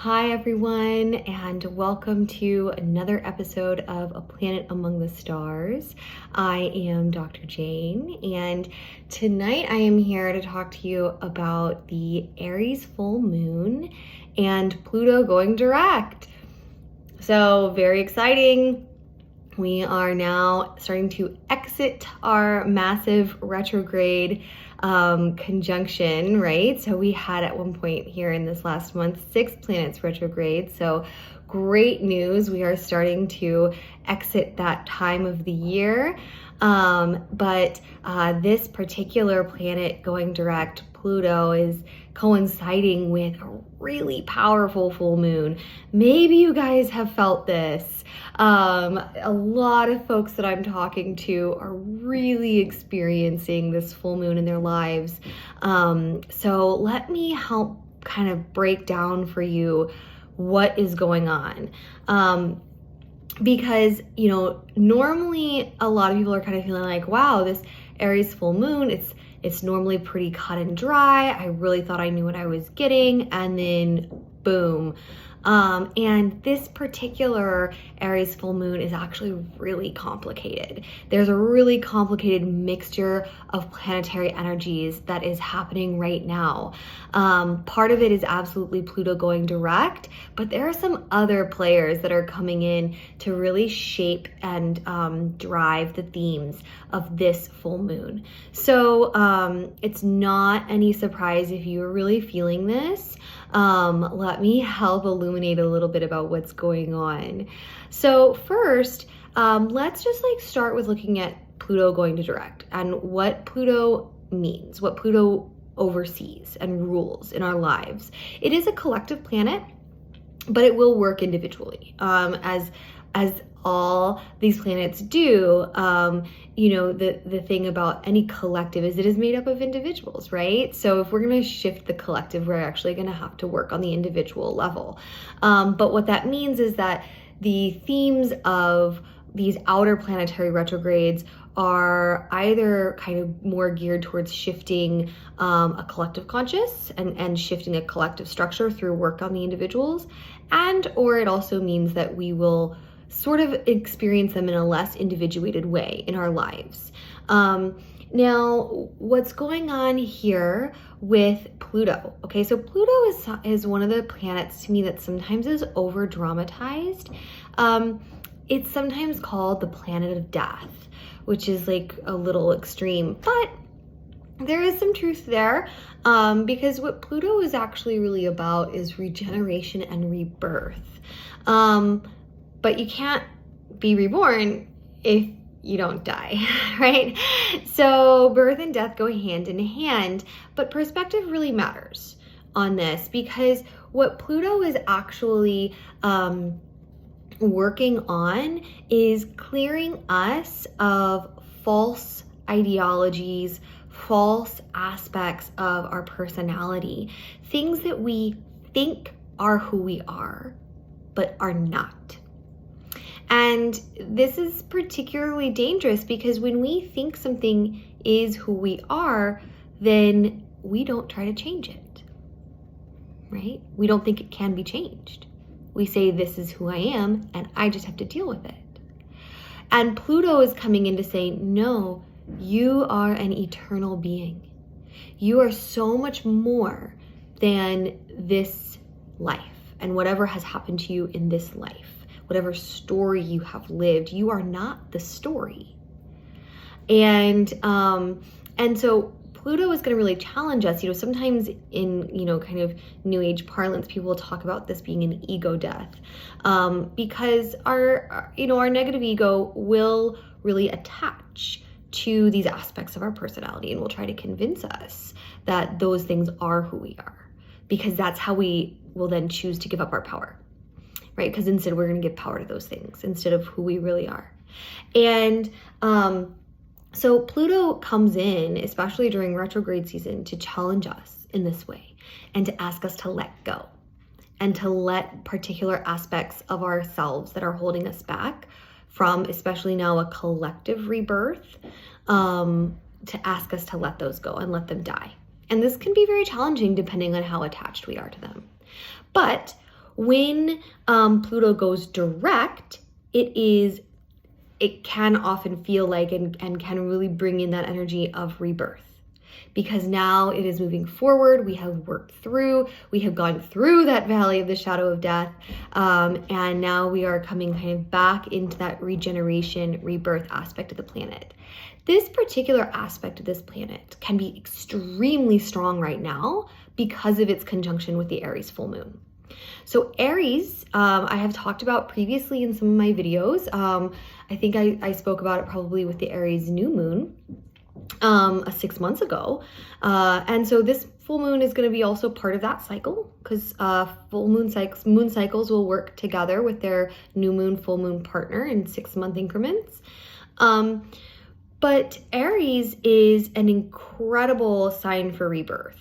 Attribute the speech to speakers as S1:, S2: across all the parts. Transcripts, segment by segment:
S1: Hi everyone, and welcome to another episode of A Planet Among the Stars. I am Dr. Jane, and tonight I am here to talk to you about the Aries Full Moon and Pluto going direct. So very exciting. We are now starting to exit our massive retrograde conjunction, right? So we had at one point here in this last month 6 planets retrograde. So great news. We are starting to exit that time of the year. But this particular planet going direct, Pluto, is coinciding with a really powerful full moon. Maybe you guys have felt this. A lot of folks that I'm talking to are really experiencing this full moon in their lives. So let me help kind of break down for you what is going on. Because, normally a lot of people are kind of feeling like, wow, this Aries full moon, it's normally pretty cut and dry. I really thought I knew what I was getting, and then boom. And this particular Aries full moon is actually really complicated. There's a really complicated mixture of planetary energies that is happening right now. Part of it is absolutely Pluto going direct, but there are some other players that are coming in to really shape and drive the themes of this full moon. So it's not any surprise if you're really feeling this. Let me help illuminate a little bit about what's going on. So first, let's just start with looking at Pluto going to direct and what Pluto means, what Pluto oversees and rules in our lives. It is a collective planet, but it will work individually, as all these planets do. The thing about any collective is it is made up of individuals, right? So if we're going to shift the collective, we're actually going to have to work on the individual level. But what that means is that the themes of these outer planetary retrogrades are either kind of more geared towards shifting a collective conscious and shifting a collective structure through work on the individuals, or it also means that we will sort of experience them in a less individuated way in our lives. Now, what's going on here with Pluto? Okay, so Pluto is one of the planets to me that sometimes is over dramatized. It's sometimes called the planet of death, which is like a little extreme, but there is some truth there, because what Pluto is actually really about is regeneration and rebirth. But you can't be reborn if you don't die, right? So birth and death go hand in hand, but perspective really matters on this, because what Pluto is actually working on is clearing us of false ideologies, false aspects of our personality, things that we think are who we are, but are not. And this is particularly dangerous because when we think something is who we are, then we don't try to change it, right? We don't think it can be changed. We say, this is who I am, and I just have to deal with it. And Pluto is coming in to say, no, you are an eternal being. You are so much more than this life and whatever has happened to you in this life. Whatever story you have lived, you are not the story. And so Pluto is going to really challenge us. Sometimes in, kind of New Age parlance, people will talk about this being an ego death, because our negative ego will really attach to these aspects of our personality and will try to convince us that those things are who we are, because that's how we will then choose to give up our power. Right? Because instead we're going to give power to those things instead of who we really are. And so Pluto comes in, especially during retrograde season, to challenge us in this way and to ask us to let go and to let particular aspects of ourselves that are holding us back from, especially now, a collective rebirth, to ask us to let those go and let them die. And this can be very challenging depending on how attached we are to them. But when Pluto goes direct, it can often feel like and can really bring in that energy of rebirth, because now it is moving forward. We have gone through that valley of the shadow of death, and now we are coming kind of back into that regeneration, rebirth aspect of the planet. This particular aspect of this planet can be extremely strong right now because of its conjunction with the Aries full moon. So Aries, I have talked about previously in some of my videos. I think I spoke about it probably with the Aries new moon 6 months ago. And so this full moon is going to be also part of that cycle, because moon cycles will work together with their new moon, full moon partner in 6-month increments. But Aries is an incredible sign for rebirth.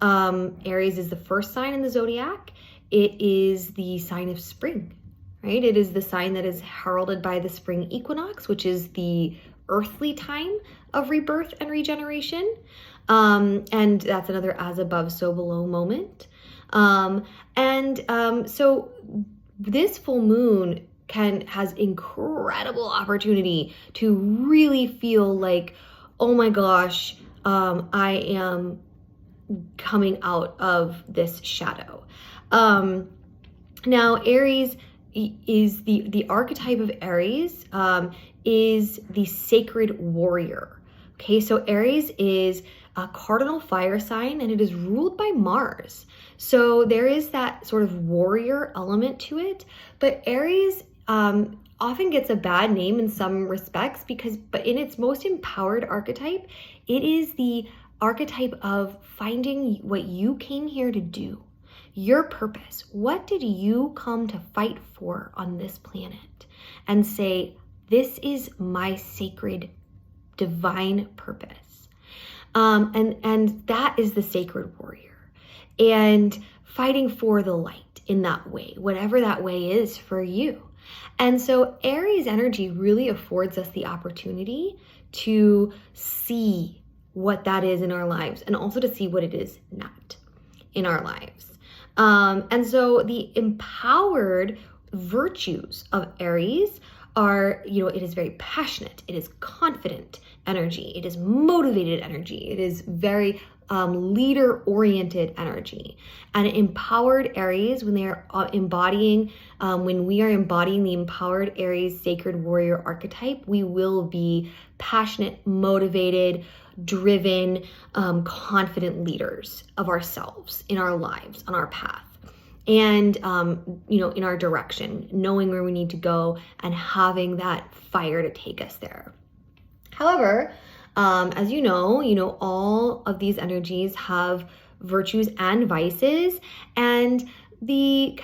S1: Aries is the first sign in the zodiac. It is the sign of spring, right? It is the sign that is heralded by the spring equinox, which is the earthly time of rebirth and regeneration. And that's another as above, so below moment. So this full moon has incredible opportunity to really feel like, oh my gosh, I am coming out of this shadow. Now Aries is the archetype of Aries, is the sacred warrior. Okay, so Aries is a cardinal fire sign, and it is ruled by Mars. So there is that sort of warrior element to it, but Aries often gets a bad name in some respects but in its most empowered archetype, it is the archetype of finding what you came here to do, your purpose. What did you come to fight for on this planet? And say, this is my sacred divine purpose. And that is the sacred warrior, and fighting for the light in that way, whatever that way is for you. And so Aries energy really affords us the opportunity to see what that is in our lives, and also to see what it is not in our lives. And so the empowered virtues of Aries are, it is very passionate, it is confident energy, it is motivated energy, it is very leader-oriented energy. And empowered Aries, when they are when we are embodying the empowered Aries sacred warrior archetype, we will be passionate, motivated, driven, confident leaders of ourselves, in our lives, on our path, and in our direction, knowing where we need to go and having that fire to take us there. However, as you know, all of these energies have virtues and vices, and the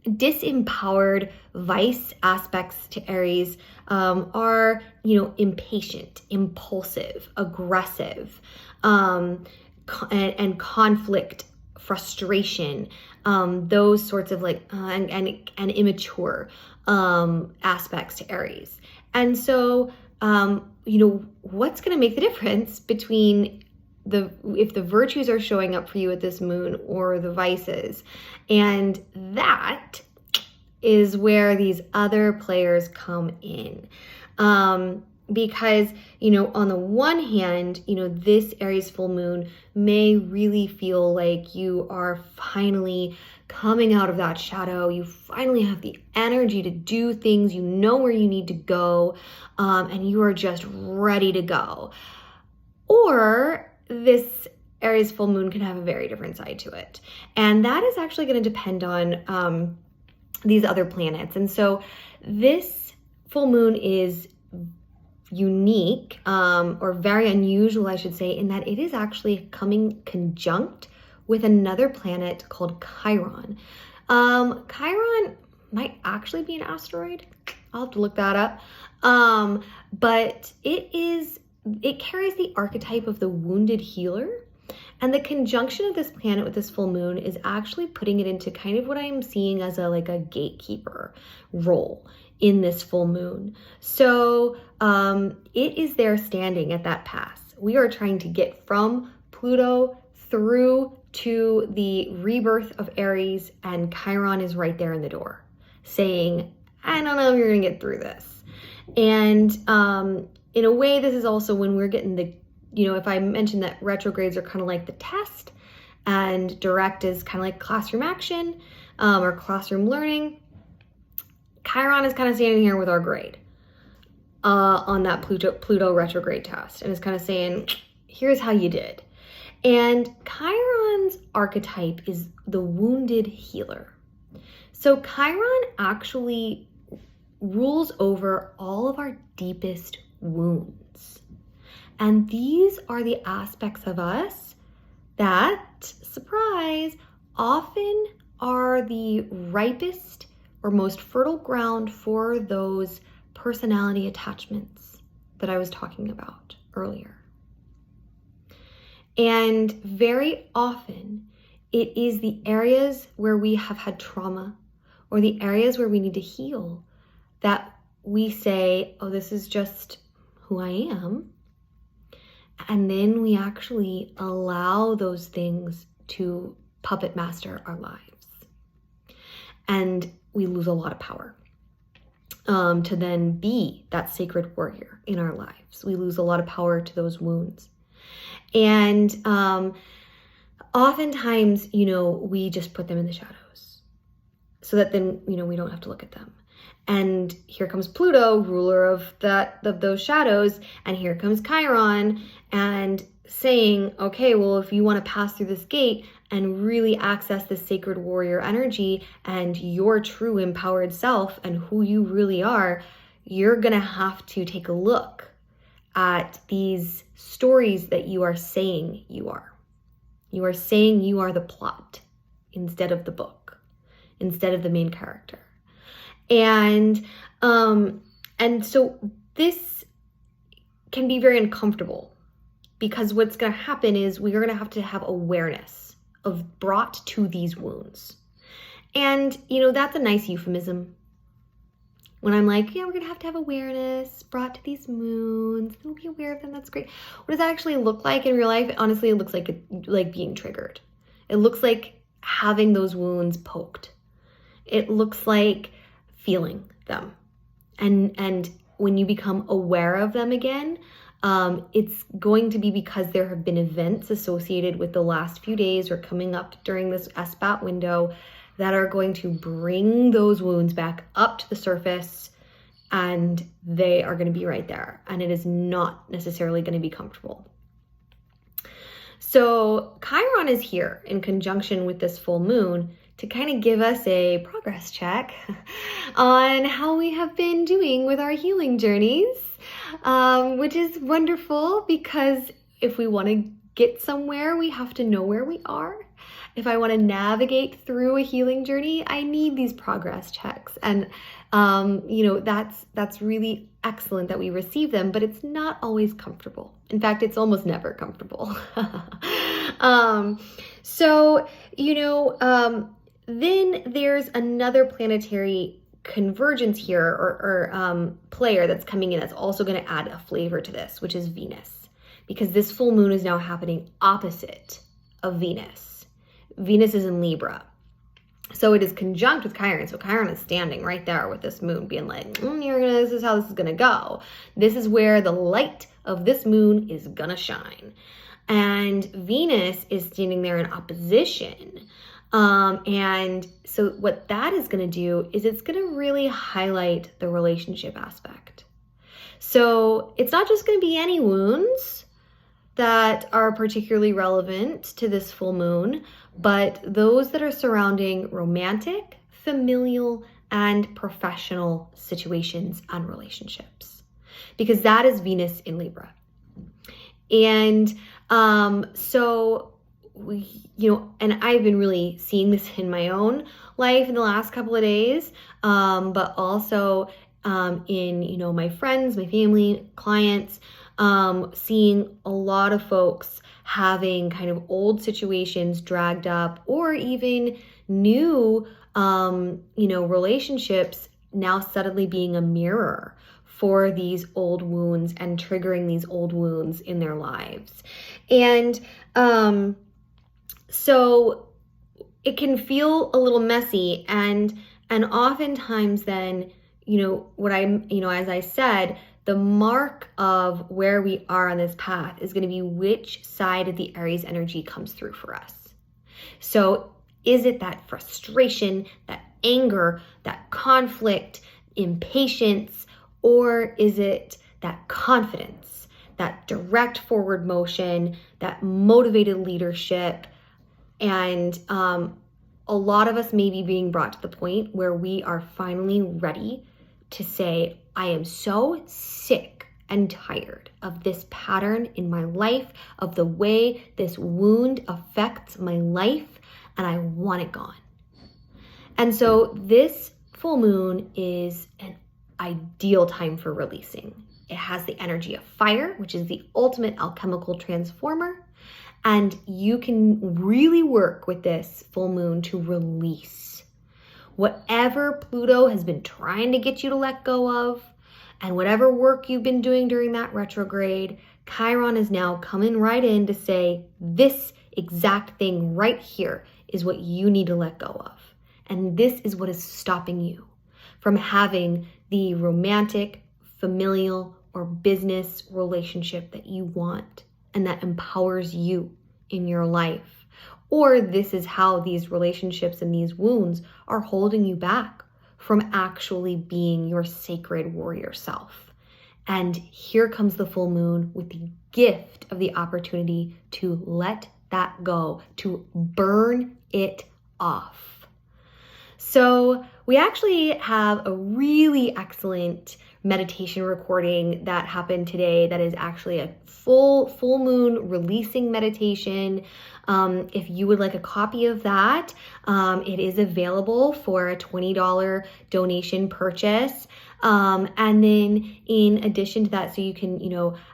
S1: disempowered vice aspects to Aries are, impatient, impulsive, aggressive, and conflict, frustration, those sorts of and immature aspects to Aries. And so, what's going to make the difference between if the virtues are showing up for you at this moon or the vices? And that is where these other players come in. Because, on the one hand, this Aries full moon may really feel like you are finally coming out of that shadow. You finally have the energy to do things. You know where you need to go, and you are just ready to go. Or this Aries full moon can have a very different side to it. And that is actually going to depend on these other planets. And so this full moon is unique, or very unusual, I should say, in that it is actually coming conjunct with another planet called Chiron. Chiron might actually be an asteroid. I'll have to look that up. But it carries the archetype of the wounded healer. And the conjunction of this planet with this full moon is actually putting it into kind of what I'm seeing as a gatekeeper role in this full moon. So it is there standing at that pass. We are trying to get from Pluto through to the rebirth of Aries, and Chiron is right there in the door saying, I don't know if you're gonna get through this. And in a way, this is also when we're getting the, if I mentioned that retrogrades are kind of like the test and direct is kind of like classroom action or classroom learning, Chiron is kind of standing here with our grade on that Pluto retrograde test, and is kind of saying, here's how you did. And Chiron's archetype is the wounded healer. So Chiron actually rules over all of our deepest wounds. And these are the aspects of us that, surprise, often are the ripest or most fertile ground for those personality attachments that I was talking about earlier. And very often it is the areas where we have had trauma or the areas where we need to heal that we say, oh, this is just who I am. And then we actually allow those things to puppet master our lives. And we lose a lot of power to then be that sacred warrior in our lives. We lose a lot of power to those wounds. And oftentimes, we just put them in the shadows so that then, we don't have to look at them. And here comes Pluto, ruler of those shadows. And here comes Chiron and saying, okay, well, if you want to pass through this gate and really access this sacred warrior energy and your true empowered self and who you really are, you're going to have to take a look at these stories that you are saying you are. You are saying you are the plot instead of the book, instead of the main character. And so this can be very uncomfortable because what's going to happen is we're going to have awareness of brought to these wounds. And, that's a nice euphemism. When I'm like, yeah, we're going to have awareness brought to these wounds. We'll be aware of them. That's great. What does that actually look like in real life? Honestly, it looks like being triggered. It looks like having those wounds poked. It looks like feeling them. And when you become aware of them again, it's going to be because there have been events associated with the last few days or coming up during this Esbat window that are going to bring those wounds back up to the surface, and they are going to be right there. And it is not necessarily going to be comfortable. So Chiron is here in conjunction with this full moon to kind of give us a progress check on how we have been doing with our healing journeys, which is wonderful because if we want to get somewhere, we have to know where we are. If I want to navigate through a healing journey, I need these progress checks. And, that's really excellent that we receive them, but it's not always comfortable. In fact, it's almost never comfortable. Then there's another planetary convergence here or player that's coming in that's also going to add a flavor to this, which is Venus, because this full moon is now happening opposite of Venus. Venus is in Libra. So it is conjunct with Chiron. So Chiron is standing right there with this moon being like, this is how this is going to go. This is where the light of this moon is going to shine. And Venus is standing there in opposition. And so what that is going to do is it's going to really highlight the relationship aspect. So it's not just going to be any wounds that are particularly relevant to this full moon, but those that are surrounding romantic, familial, and professional situations and relationships, because that is Venus in Libra. And so and I've been really seeing this in my own life in the last couple of days, but also in, my friends, my family, clients, seeing a lot of folks having kind of old situations dragged up, or even new, relationships now suddenly being a mirror for these old wounds and triggering these old wounds in their lives. And So it can feel a little messy, and oftentimes then, as I said, the mark of where we are on this path is going to be which side of the Aries energy comes through for us. So is it that frustration, that anger, that conflict, impatience, or is it that confidence, that direct forward motion, that motivated leadership? And a lot of us may be being brought to the point where we are finally ready to say, I am so sick and tired of this pattern in my life, of the way this wound affects my life, and I want it gone. And so this full moon is an ideal time for releasing. It has the energy of fire, which is the ultimate alchemical transformer. And you can really work with this full moon to release whatever Pluto has been trying to get you to let go of, and whatever work you've been doing during that retrograde. Chiron is now coming right in to say, this exact thing right here is what you need to let go of. And this is what is stopping you from having the romantic, familial, or business relationship that you want and that empowers you in your life. Or this is how these relationships and these wounds are holding you back from actually being your sacred warrior self. And here comes the full moon with the gift of the opportunity to let that go, to burn it off. So we actually have a really excellent meditation recording that happened today that is actually a full moon releasing meditation. If you would like a copy of that, it is available for a $20 donation purchase. And then in addition to that, so you can,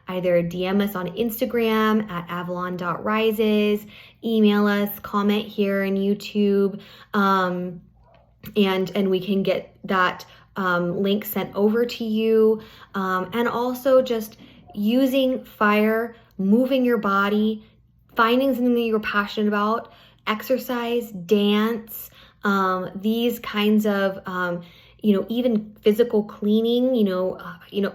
S1: either DM us on Instagram at avalon.rises, email us, comment here on YouTube, and we can get that link sent over to you. And also just using fire, moving your body, finding something that you're passionate about, exercise, dance, these kinds of, even physical cleaning,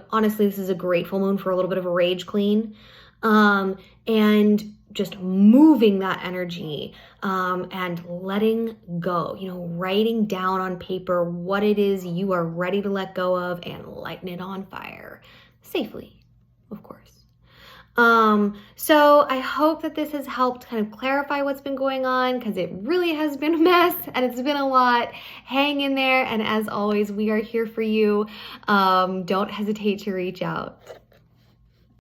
S1: honestly, this is a great full moon for a little bit of a rage clean, and just moving that energy, and letting go, writing down on paper what it is you are ready to let go of and lighting it on fire safely, of course. So I hope that this has helped kind of clarify what's been going on, because it really has been a mess and it's been a lot. Hang in there. And as always, we are here for you. Don't hesitate to reach out.